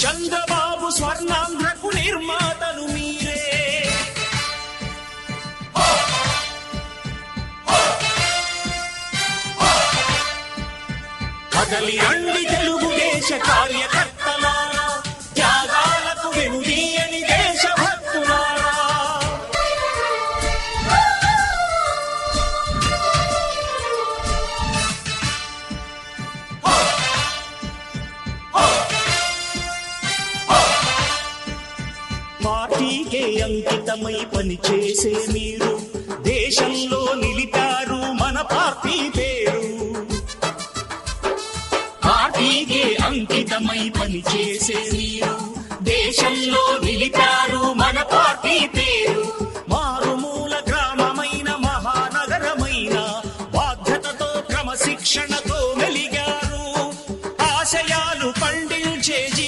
చంద్రబాబు స్వర్ణాంధ్రకు నిర్మాతలు మీరే. కదలి రండి తెలుగుదేశ కార్యకర్తలారా, త్యాగాలకు వెనుదీయని దేశభక్తులారా. పార్టీకే అంకితమై పనిచేసే మీరు దేశంలో నిలిపారు మన పార్టీ పేరు. పార్టీకే అంకితమై పనిచేసే మీరు దేశంలో నిలిపారు మన పార్టీ పేరు.